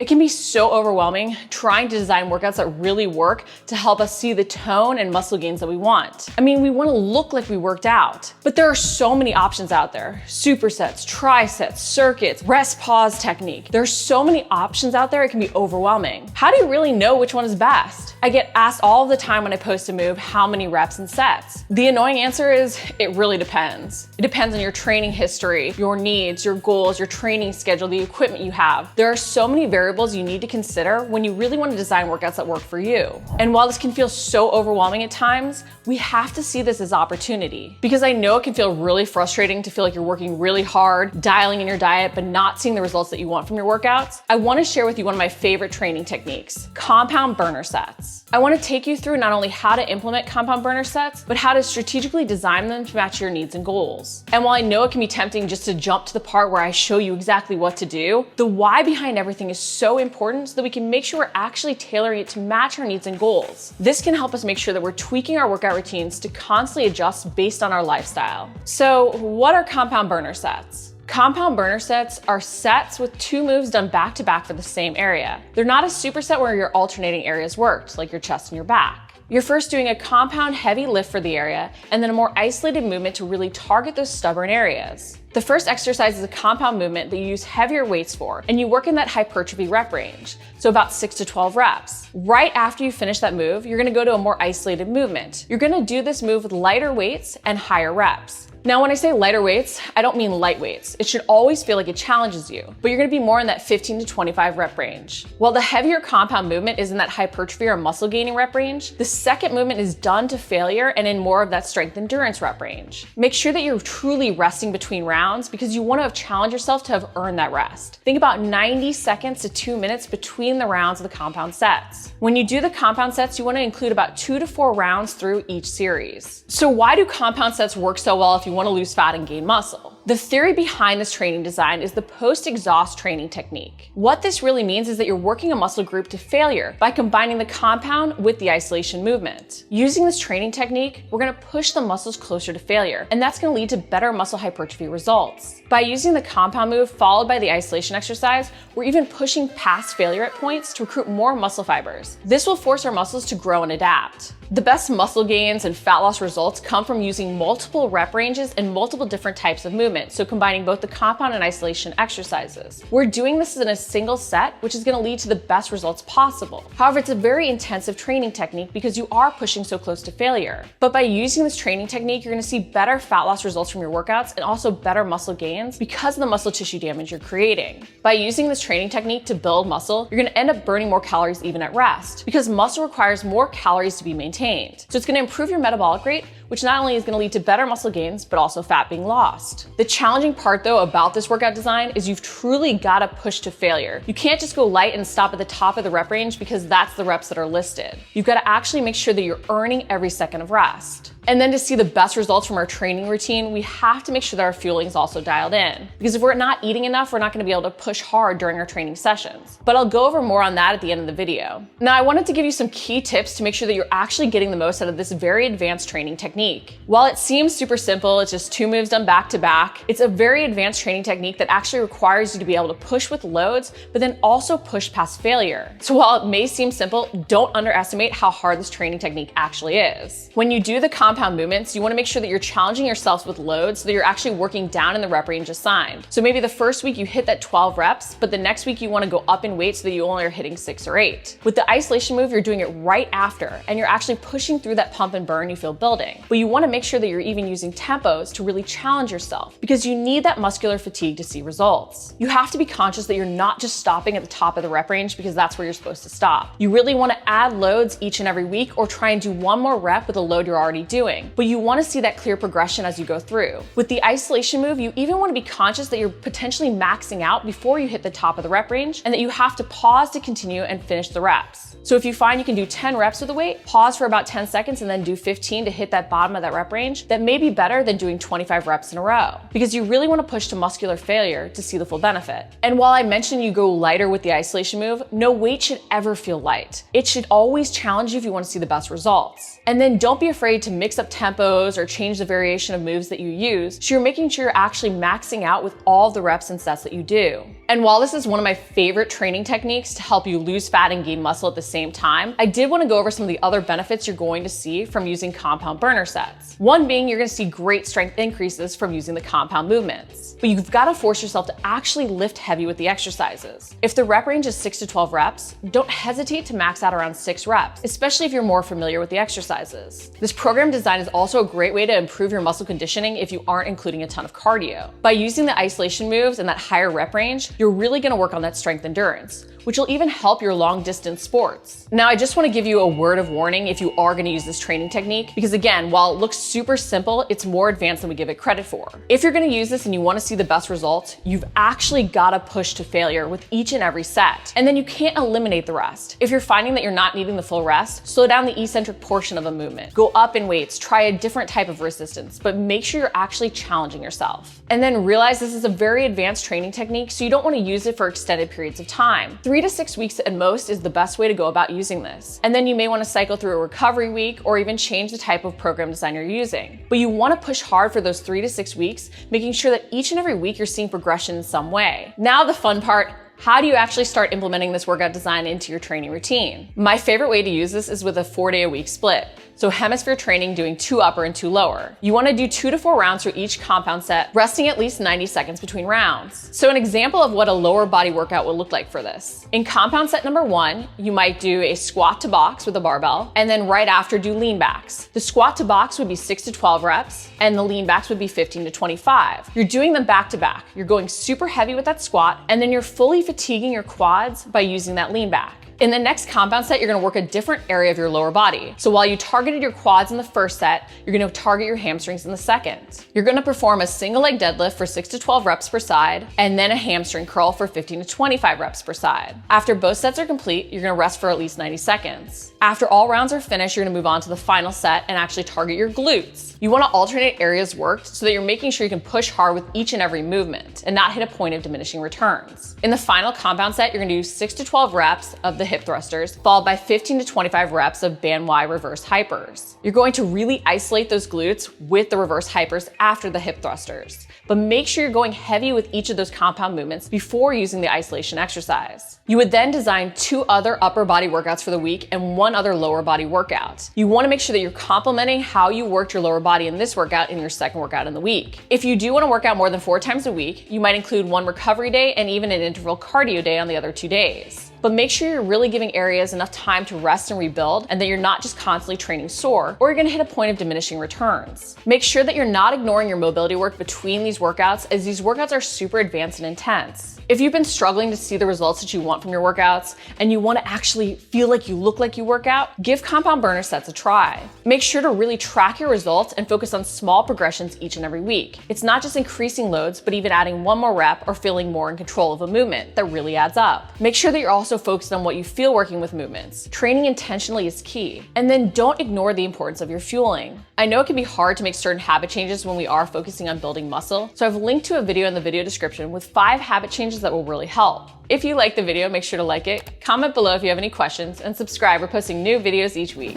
It can be so overwhelming trying to design workouts that really work to help us see the tone and muscle gains that we want. I mean, we want to look like we worked out, but there are so many options out there. Supersets, trisets, circuits, rest pause technique. There are so many options out there, it can be overwhelming. How do you really know which one is best? I get asked all the time when I post a move how many reps and sets. The annoying answer is it really depends. It depends on your training history, your needs, your goals, your training schedule, the equipment you have. There are so many variables you need to consider when you really want to design workouts that work for you. And while this can feel so overwhelming at times, we have to see this as opportunity. Because I know it can feel really frustrating to feel like you're working really hard, dialing in your diet, but not seeing the results that you want from your workouts. I want to share with you one of my favorite training techniques, compound burner sets. I want to take you through not only how to implement compound burner sets, but how to strategically design them to match your needs and goals. And while I know it can be tempting just to jump to the part where I show you exactly what to do, the why behind everything is so important so that we can make sure we're actually tailoring it to match our needs and goals. This can help us make sure that we're tweaking our workout routines to constantly adjust based on our lifestyle. So what are compound burner sets? Compound burner sets are sets with 2 moves done back to back for the same area. They're not a superset where you're alternating areas worked, like your chest and your back. You're first doing a compound heavy lift for the area, and then a more isolated movement to really target those stubborn areas. The first exercise is a compound movement that you use heavier weights for, and you work in that hypertrophy rep range, so about 6 to 12 reps. Right after you finish that move, you're gonna go to a more isolated movement. You're gonna do this move with lighter weights and higher reps. Now, when I say lighter weights, I don't mean light weights. It should always feel like it challenges you, but you're gonna be more in that 15 to 25 rep range. While the heavier compound movement is in that hypertrophy or muscle gaining rep range, the second movement is done to failure and in more of that strength endurance rep range. Make sure that you're truly resting between rounds because you wanna have challenged yourself to have earned that rest. Think about 90 seconds to 2 minutes between the rounds of the compound sets. When you do the compound sets, you wanna include about 2 to 4 rounds through each series. So why do compound sets work so well if you want to lose fat and gain muscle? The theory behind this training design is the post-exhaust training technique. What this really means is that you're working a muscle group to failure by combining the compound with the isolation movement. Using this training technique, we're going to push the muscles closer to failure, and that's going to lead to better muscle hypertrophy results. By using the compound move followed by the isolation exercise, we're even pushing past failure at points to recruit more muscle fibers. This will force our muscles to grow and adapt. The best muscle gains and fat loss results come from using multiple rep ranges and multiple different types of movement, so combining both the compound and isolation exercises. We're doing this in a single set, which is going to lead to the best results possible. However, it's a very intensive training technique because you are pushing so close to failure. But by using this training technique, you're going to see better fat loss results from your workouts and also better muscle gains because of the muscle tissue damage you're creating. By using this training technique to build muscle, you're going to end up burning more calories even at rest because muscle requires more calories to be maintained. So it's going to improve your metabolic rate, which not only is going to lead to better muscle gains, but also fat being lost. The challenging part though about this workout design is you've truly got to push to failure. You can't just go light and stop at the top of the rep range because that's the reps that are listed. You've got to actually make sure that you're earning every second of rest. And then to see the best results from our training routine, we have to make sure that our fueling is also dialed in. Because if we're not eating enough, we're not going to be able to push hard during our training sessions. But I'll go over more on that at the end of the video. Now, I wanted to give you some key tips to make sure that you're actually getting the most out of this very advanced training technique. While it seems super simple, it's just 2 moves done back to back, it's a very advanced training technique that actually requires you to be able to push with loads, but then also push past failure. So while it may seem simple, don't underestimate how hard this training technique actually is. When you do the compound movements, you want to make sure that you're challenging yourself with loads so that you're actually working down in the rep range assigned. So maybe the first week you hit that 12 reps, but the next week you want to go up in weight so that you only are hitting 6 or 8. With the isolation move, you're doing it right after, and you're actually pushing through that pump and burn you feel building. But you want to make sure that you're even using tempos to really challenge yourself because you need that muscular fatigue to see results. You have to be conscious that you're not just stopping at the top of the rep range because that's where you're supposed to stop. You really want to add loads each and every week or try and do one more rep with a load you're already doing. But you want to see that clear progression as you go through. With the isolation move, you even want to be conscious that you're potentially maxing out before you hit the top of the rep range and that you have to pause to continue and finish the reps. So if you find you can do 10 reps with a weight, pause for about 10 seconds and then do 15 to hit that bottom of that rep range. That may be better than doing 25 reps in a row because you really want to push to muscular failure to see the full benefit. And while I mentioned you go lighter with the isolation move, no weight should ever feel light. It should always challenge you if you want to see the best results. And then don't be afraid to mix up tempos or change the variation of moves that you use so you're making sure you're actually maxing out with all the reps and sets that you do. And while this is one of my favorite training techniques to help you lose fat and gain muscle at the same time, I did want to go over some of the other benefits you're going to see from using compound burner sets. One being you're going to see great strength increases from using the compound movements. But you've got to force yourself to actually lift heavy with the exercises. If the rep range is 6 to 12 reps, don't hesitate to max out around 6 reps, especially if you're more familiar with the exercises. This program design is also a great way to improve your muscle conditioning if you aren't including a ton of cardio. By using the isolation moves and that higher rep range, you're really going to work on that strength endurance, which will even help your long distance sports. Now, I just want to give you a word of warning if you are going to use this training technique, because again, while it looks super simple, it's more advanced than we give it credit for. If you're going to use this and you want to see the best results, you've actually got to push to failure with each and every set. And then you can't eliminate the rest. If you're finding that you're not needing the full rest, slow down the eccentric portion of a movement. Go up in weights, try a different type of resistance, but make sure you're actually challenging yourself. And then realize this is a very advanced training technique, so you don't want to use it for extended periods of time. 3 to 6 weeks at most is the best way to go about using this. And then you may want to cycle through a recovery week or even change the type of program design you're using. But you want to push hard for those 3 to 6 weeks, making sure that each and every week you're seeing progression in some way. Now the fun part. How do you actually start implementing this workout design into your training routine? My favorite way to use this is with a 4-day-a-week split. So hemisphere training doing 2 upper and 2 lower. You want to do 2 to 4 rounds for each compound set, resting at least 90 seconds between rounds. So an example of what a lower body workout would look like for this. In compound set number 1, you might do a squat to box with a barbell, and then right after do lean backs. The squat to box would be 6 to 12 reps, and the lean backs would be 15 to 25. You're doing them back to back. You're going super heavy with that squat, and then you're fully fatiguing your quads by using that lean back. In the next compound set, you're gonna work a different area of your lower body. So while you targeted your quads in the first set, you're gonna target your hamstrings in the second. You're gonna perform a single leg deadlift for 6 to 12 reps per side, and then a hamstring curl for 15 to 25 reps per side. After both sets are complete, you're gonna rest for at least 90 seconds. After all rounds are finished, you're gonna move on to the final set and actually target your glutes. You wanna alternate areas worked so that you're making sure you can push hard with each and every movement and not hit a point of diminishing returns. In the final compound set, you're gonna do 6 to 12 reps of the hip thrusters, followed by 15 to 25 reps of band Y reverse hypers. You're going to really isolate those glutes with the reverse hypers after the hip thrusters, but make sure you're going heavy with each of those compound movements before using the isolation exercise. You would then design 2 other upper body workouts for the week and 1 other lower body workout. You want to make sure that you're complementing how you worked your lower body in this workout in your second workout in the week. If you do want to work out more than 4 times a week, you might include 1 recovery day and even an interval cardio day on the other 2 days. But make sure you're really giving areas enough time to rest and rebuild, and that you're not just constantly training sore, or you're gonna hit a point of diminishing returns. Make sure that you're not ignoring your mobility work between these workouts, as these workouts are super advanced and intense. If you've been struggling to see the results that you want from your workouts, and you wanna actually feel like you look like you work out, give compound burner sets a try. Make sure to really track your results and focus on small progressions each and every week. It's not just increasing loads, but even adding 1 more rep or feeling more in control of a movement that really adds up. Make sure that you're also focused on what you feel working with movements. Training intentionally is key. And then don't ignore the importance of your fueling. I know it can be hard to make certain habit changes when we are focusing on building muscle, so I've linked to a video in the video description with 5 habit changes that will really help. If you like the video, make sure to like it, comment below if you have any questions, and subscribe. We're posting new videos each week.